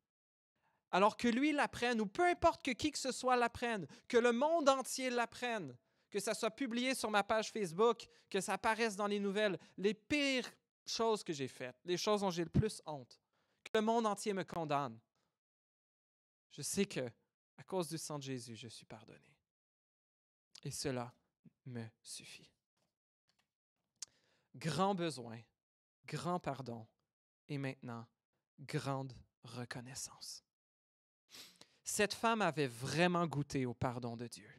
Alors que lui l'apprenne, ou peu importe que qui que ce soit l'apprenne, que le monde entier l'apprenne, que ça soit publié sur ma page Facebook, que ça apparaisse dans les nouvelles, les pires choses que j'ai faites, les choses dont j'ai le plus honte, que le monde entier me condamne. Je sais que, à cause du sang de Jésus, je suis pardonné. Et cela me suffit. Grand besoin, grand pardon et maintenant, grande reconnaissance. Cette femme avait vraiment goûté au pardon de Dieu.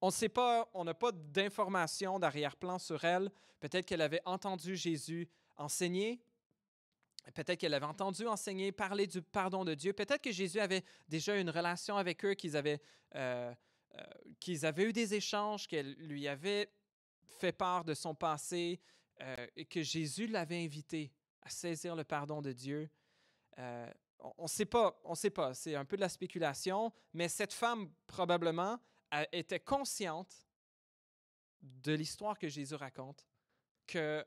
On ne sait pas, on n'a pas d'informations d'arrière-plan sur elle. Peut-être qu'elle avait entendu Jésus enseigner. Peut-être qu'elle avait entendu enseigner, parler du pardon de Dieu. Peut-être que Jésus avait déjà une relation avec eux, qu'ils avaient eu des échanges, qu'elle lui avait fait part de son passé et que Jésus l'avait invité à saisir le pardon de Dieu. On ne sait pas, c'est un peu de la spéculation, mais cette femme probablement était consciente de l'histoire que Jésus raconte, que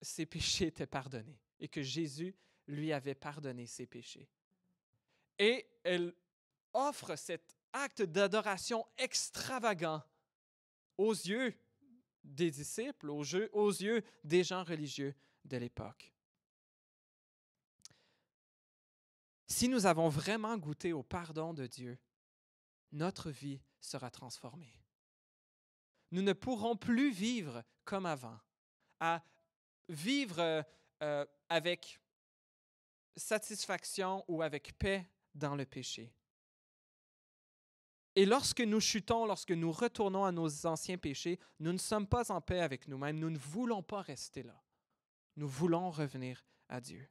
ses péchés étaient pardonnés et que Jésus lui avait pardonné ses péchés. Et elle offre cet acte d'adoration extravagant aux yeux des disciples, aux yeux des gens religieux de l'époque. Si nous avons vraiment goûté au pardon de Dieu, notre vie sera transformée. Nous ne pourrons plus vivre comme avant, à vivre avec satisfaction ou avec paix dans le péché. Et lorsque nous chutons, lorsque nous retournons à nos anciens péchés, nous ne sommes pas en paix avec nous-mêmes. Nous ne voulons pas rester là. Nous voulons revenir à Dieu.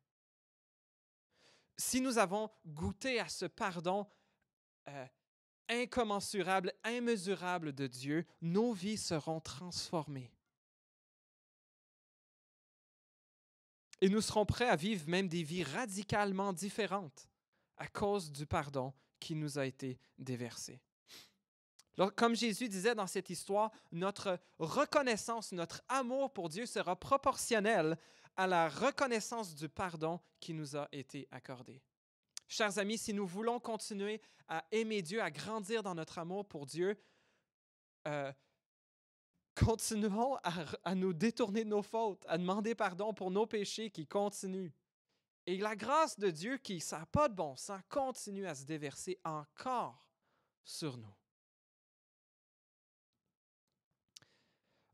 Si nous avons goûté à ce pardon incommensurable, immesurable de Dieu, nos vies seront transformées. Et nous serons prêts à vivre même des vies radicalement différentes à cause du pardon qui nous a été déversé. Alors, comme Jésus disait dans cette histoire, notre reconnaissance, notre amour pour Dieu sera proportionnel à la reconnaissance du pardon qui nous a été accordé. Chers amis, si nous voulons continuer à aimer Dieu, à grandir dans notre amour pour Dieu, continuons à nous détourner de nos fautes, à demander pardon pour nos péchés qui continuent. Et la grâce de Dieu, qui n'a pas de bon sens, continue à se déverser encore sur nous.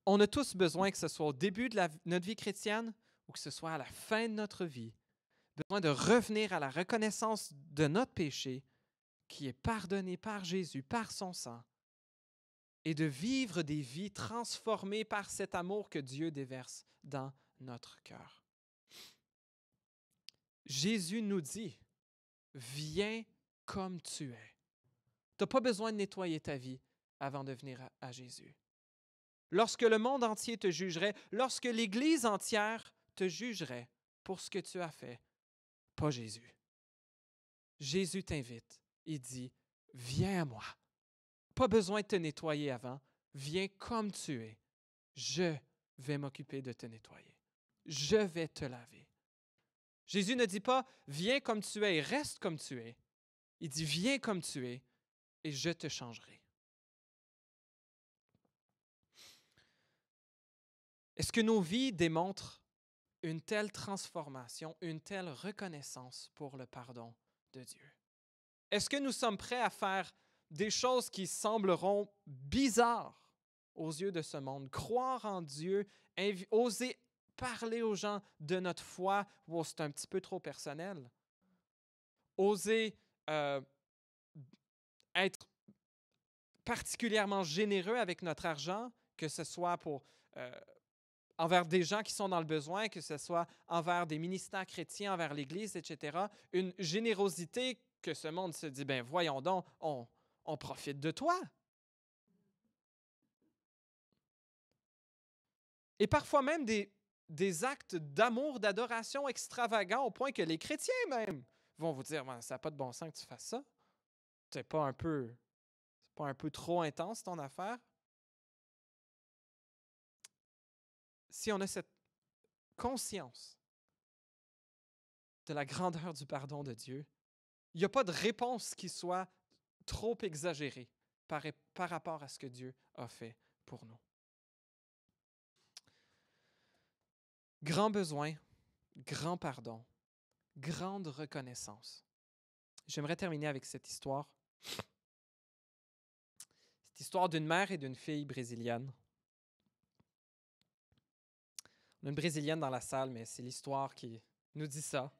On a tous besoin, que ce soit au début de notre vie chrétienne ou que ce soit à la fin de notre vie, besoin de revenir à la reconnaissance de notre péché qui est pardonné par Jésus, par son sang, et de vivre des vies transformées par cet amour que Dieu déverse dans notre cœur. Jésus nous dit, « Viens comme tu es. Tu n'as pas besoin de nettoyer ta vie avant de venir à Jésus. Lorsque le monde entier te jugerait, lorsque l'Église entière te jugerait pour ce que tu as fait, pas Jésus. Jésus t'invite. Il dit, viens à moi. Pas besoin de te nettoyer avant. Viens comme tu es. Je vais m'occuper de te nettoyer. Je vais te laver. Jésus ne dit pas, viens comme tu es et reste comme tu es. Il dit, viens comme tu es et je te changerai. Est-ce que nos vies démontrent une telle transformation, une telle reconnaissance pour le pardon de Dieu? Est-ce que nous sommes prêts à faire des choses qui sembleront bizarres aux yeux de ce monde? Croire en Dieu, oser parler aux gens de notre foi, wow, c'est un petit peu trop personnel. Oser être particulièrement généreux avec notre argent, que ce soit pour envers des gens qui sont dans le besoin, que ce soit envers des ministères chrétiens, envers l'Église, etc. Une générosité que ce monde se dit, ben voyons donc, on profite de toi. Et parfois même des actes d'amour, d'adoration extravagants au point que les chrétiens même vont vous dire, ça n'a pas de bon sens que tu fasses ça. C'est pas un peu trop intense ton affaire? Si on a cette conscience de la grandeur du pardon de Dieu, il n'y a pas de réponse qui soit trop exagérée par rapport à ce que Dieu a fait pour nous. Grand besoin, grand pardon, grande reconnaissance. J'aimerais terminer avec cette histoire. Cette histoire d'une mère et d'une fille brésilienne. On a une Brésilienne dans la salle, mais c'est l'histoire qui nous dit ça.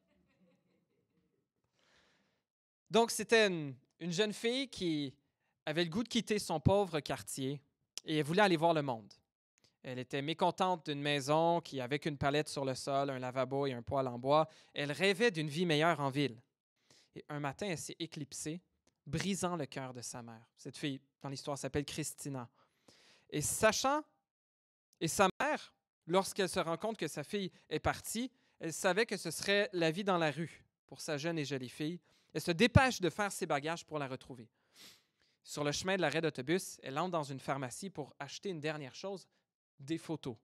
Donc, c'était une jeune fille qui avait le goût de quitter son pauvre quartier et elle voulait aller voir le monde. Elle était mécontente d'une maison qui, avec une palette sur le sol, un lavabo et un poêle en bois, elle rêvait d'une vie meilleure en ville. Et un matin, elle s'est éclipsée, brisant le cœur de sa mère. Cette fille, dans l'histoire, s'appelle Christina. Et sa mère, lorsqu'elle se rend compte que sa fille est partie, elle savait que ce serait la vie dans la rue pour sa jeune et jolie fille. Elle se dépêche de faire ses bagages pour la retrouver. Sur le chemin de l'arrêt d'autobus, elle entre dans une pharmacie pour acheter une dernière chose, des photos.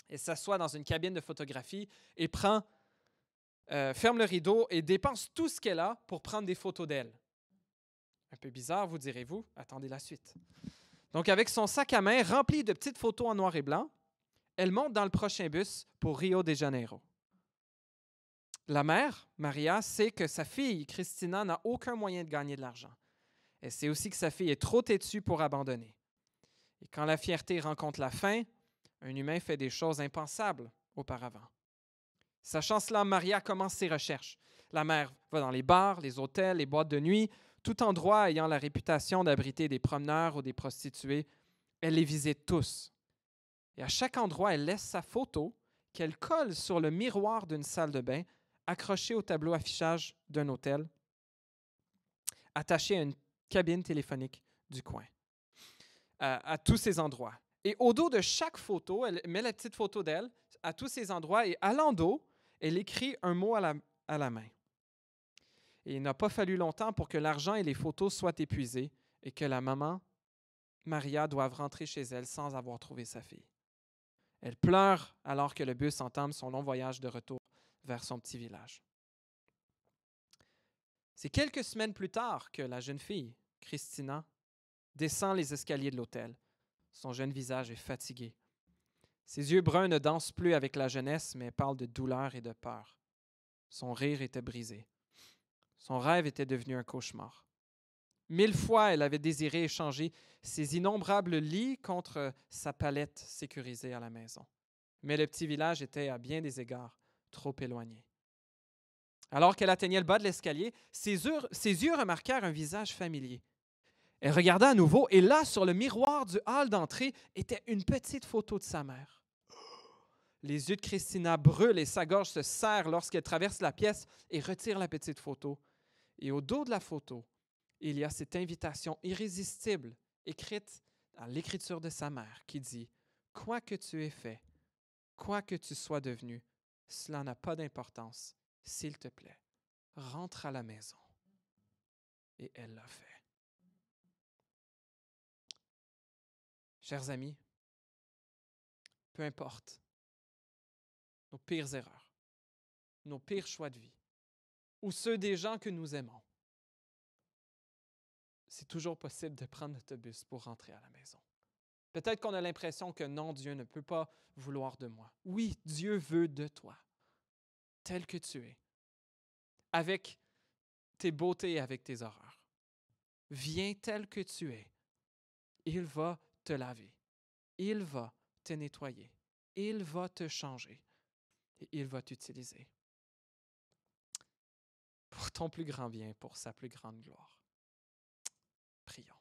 Elle s'assoit dans une cabine de photographie et ferme le rideau et dépense tout ce qu'elle a pour prendre des photos d'elle. Un peu bizarre, vous direz-vous? Attendez la suite. Donc, avec son sac à main rempli de petites photos en noir et blanc, elle monte dans le prochain bus pour Rio de Janeiro. La mère, Maria, sait que sa fille, Christina, n'a aucun moyen de gagner de l'argent. Elle sait aussi que sa fille est trop têtue pour abandonner. Et quand la fierté rencontre la faim, un humain fait des choses impensables auparavant. Sachant cela, Maria commence ses recherches. La mère va dans les bars, les hôtels, les boîtes de nuit, tout endroit ayant la réputation d'abriter des promeneurs ou des prostituées. Elle les visite tous. Et à chaque endroit, elle laisse sa photo qu'elle colle sur le miroir d'une salle de bain, accrochée au tableau affichage d'un hôtel, attachée à une cabine téléphonique du coin, à tous ces endroits. Et au dos de chaque photo, elle met la petite photo d'elle à tous ces endroits et à l'endos, elle écrit un mot à la main. Et il n'a pas fallu longtemps pour que l'argent et les photos soient épuisés et que la maman, Maria, doive rentrer chez elle sans avoir trouvé sa fille. Elle pleure alors que le bus entame son long voyage de retour vers son petit village. C'est quelques semaines plus tard que la jeune fille, Christina, descend les escaliers de l'hôtel. Son jeune visage est fatigué. Ses yeux bruns ne dansent plus avec la jeunesse, mais parlent de douleur et de peur. Son rire était brisé. Son rêve était devenu un cauchemar. 1000 fois, elle avait désiré échanger ses innombrables lits contre sa palette sécurisée à la maison. Mais le petit village était, à bien des égards, trop éloigné. Alors qu'elle atteignait le bas de l'escalier, ses yeux remarquèrent un visage familier. Elle regarda à nouveau et là, sur le miroir du hall d'entrée, était une petite photo de sa mère. Les yeux de Christina brûlent et sa gorge se serre lorsqu'elle traverse la pièce et retire la petite photo. Et au dos de la photo, il y a cette invitation irrésistible écrite dans l'écriture de sa mère qui dit « Quoi que tu aies fait, quoi que tu sois devenu, cela n'a pas d'importance. S'il te plaît, rentre à la maison. » Et elle l'a fait. Chers amis, peu importe nos pires erreurs, nos pires choix de vie, ou ceux des gens que nous aimons, c'est toujours possible de prendre l'autobus pour rentrer à la maison. Peut-être qu'on a l'impression que non, Dieu ne peut pas vouloir de moi. Oui, Dieu veut de toi, tel que tu es, avec tes beautés et avec tes horreurs. Viens tel que tu es. Il va te laver. Il va te nettoyer. Il va te changer. Et il va t'utiliser pour ton plus grand bien, pour sa plus grande gloire. Prions.